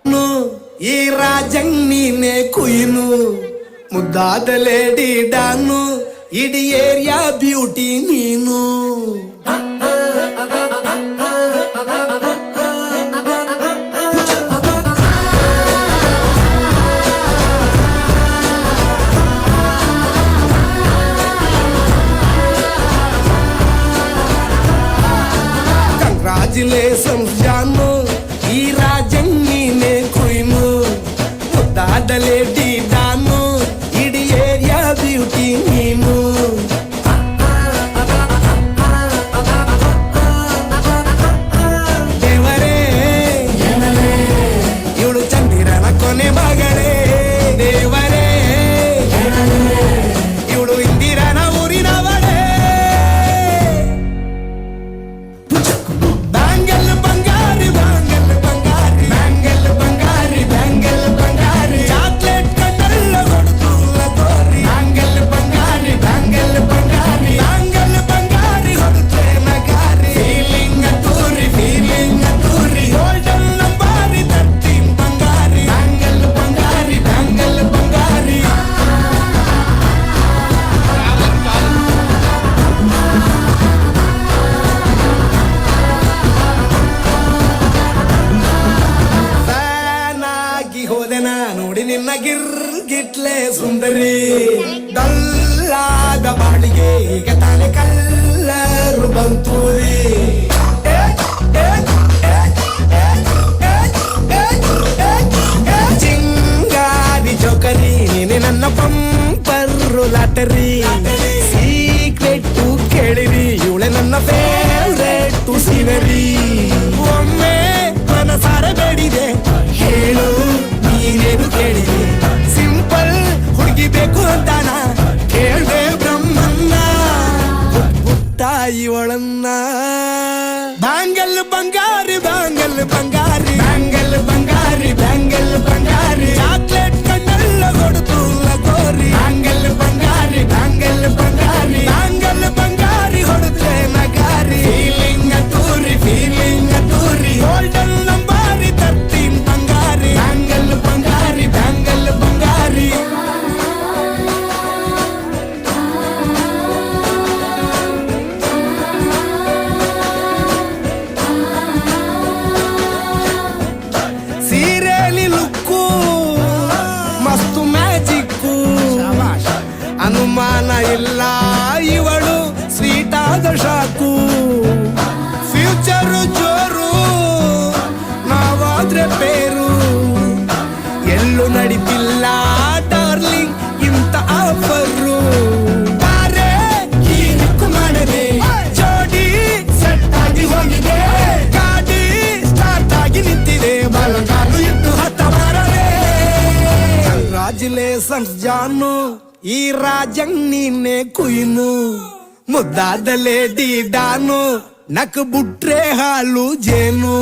ಈ ರಾಜಂಗ್ ನೀನೆ ಕುಯ್ನು ಮುದ್ದಾದ ಲೇಡಿ ಡಾನು ಇಡೀ ಏರಿಯಾ ಬ್ಯೂಟಿ ನೀನು ಕಂಗ್ರಾಚುಲೇಷನ್ಸ್ ಜಾನು ಈ ರಾಜಂಗ್ ನೀನೆ ಕುಯ್ನು ಮುದ್ದಾದ ಲೇಡಿ ಡಾನು ಇಡೀ ಏರಿಯಾ ಬ್ಯೂಟಿ ನೀನು ದೇವರೇ ಇವಳು ಚಂದಿರನ ಕೊನೆ ಮಗಳೇ ದೇವರೇ ಇವಳು ಇಂದಿರನ ಊರಿನವಳೇ ಬ್ಯಾಂಗಲ್ ಬಂಗಾರಿ ಬ್ಯಾಂಗಲ್ ಬಂಗಾರಿ ಬ್ಯಾಂಗಲ್ ಬಂಗಾರಿ ಬ್ಯಾಂಗಲ್ ಬಂಗಾರಿ ಚಾಕ್ಲೇಟ್ ಕಣ್ಣಲ್ಲ ಹೊಡೆದುಲ್ಲ ತೋರಿ ಬ್ಯಾಂಗಲ್ ಬಂಗಾರಿ ಬ್ಯಾಂಗಲ್ ಬಂಗಾರಿ ಬ್ಯಾಂಗಲ್ ಬಂಗಾರಿ ಹೊಡೆದ್ರೆ ನಗಾರಿ ಫೀಲಿಂಗ್ ತೂರಿ ಗೋಲ್ಡನ್ ನಂಬಾರಿ 13 ಬಂಗಾರಿ ಬ್ಯಾಂಗಲ್ ಬಂಗಾರಿ ಬ್ಯಾಂಗಲ್ ಬಂಗಾರಿ ಫ್ಯಾನಾಗಿ ಹೋದೆನ ನೋಡಿ ನಿನ್ನ ಗಿರ್ಗಿಟ್ಲೆ ಸುಂದರಿ ಡಲ್ಲಾದ ಬಾಳಿಗೆ ಈಗ ತಾನೆ ಕಲ್ಲರು ಬಂತೂರಿ ಚಿಂಗಾರಿ ಜೋಕರಿ ನೀನೆ ನನ್ನ ಪಂಪರ್ರು ಲಾಟರಿ ಸೀಕ್ರೆಟ್ ಕೇಳಿರಿ ಇವಳೆ ನನ್ನ ಫೇವ್ರೆಟ್ ಸೀನರಿ ಒಮ್ಮೆ ಮನಸಾರ ಬೇಡಿದೆ ಹೇಳು ನೀನೇನು ಕೇಳಿದೆ ಸಿಂಪಲ್ ಹುಡುಗಿ ಬೇಕು ಅಂತಾನ ಕೇಳ್ದೆ ಬ್ರಹ್ಮನ್ನ ಪುಟ್ಟಾಯಿ ಒಳನ್ನ ಬ್ಯಾಂಗಲ್ ಬಂಗಾರಿ ಬ್ಯಾಂಗಲ್ ಬಂಗಾರಿ ಬ್ಯಾಂಗಲ್ ಬಂಗಾರಿ ಬ್ಯಾಂಗಲ್ ಬಂಗಾರಿ ಚಾಕ್ಲೇಟ್ ಕಣ್ಣಲ್ಲ ಹೊಡೆದುಲ್ಲ ಗೋರಿ ಬ್ಯಾಂಗಲ್ ಬಂಗಾರಿ ಬ್ಯಾಂಗಲ್ ಬಂಗಾರಿ ಬ್ಯಾಂಗಲ್ ಬಂಗಾರಿ ಹೊಡೆದ್ರೆ ನಗಾರಿ ಫೀಲಿಂಗ್ ತೂರಿ ಗೋಲ್ಡನ್ ನಂಬಾರಿ 13 ಬಂಗಾರಿ ಬ್ಯಾಂಗಲ್ ಬಂಗಾರಿ ಬ್ಯಾಂಗಲ್ ಬಂಗಾರಿ ಸೀರೆಲಿ ಲುಕ್ಕು ಮಸ್ತು ಮ್ಯಾಜಿಕ್ಕು ಅನುಮಾನ ಇಲ್ಲ ಇವಳು ಸ್ವೀಟ್ ಆದ ಶಾಕು ಫ್ಯೂಚರು ಜೋರು ನಾವಾದ್ರೆ ಬೇರು ಎಲ್ಲೂ ನಡೀತಿಲ್ಲ ಡಾರ್ಲಿಂಗ್ ಇಂತ ಆಫರು ಬಾರೆ ಈ ನಿಕ್ಕು ಮಾಡದೆ ಜೋಡಿ ಸೆಟ್ ಆಗಿ ಹೋಗಿದೆ ಗಾಡಿ ಸ್ಟಾರ್ಟ್ ಆಗಿ ನಿಂತಿದೆ ಬಲಗಾಲು ಇಟ್ಟು ಹತ್ತ ಬಾರದೆ ಕಂಗ್ರಾಚುಲೇಷನ್ಸ್ ಜಾನು ಈ ರಾಜಂಗ್ ನೀನೆ ಕುಯ್ನು ಮುದ್ದಾದ ಲೇಡಿ ಡಾನು ನಕ್ ಬುಟ್ರೆ ಹಾಲು ಜೇನು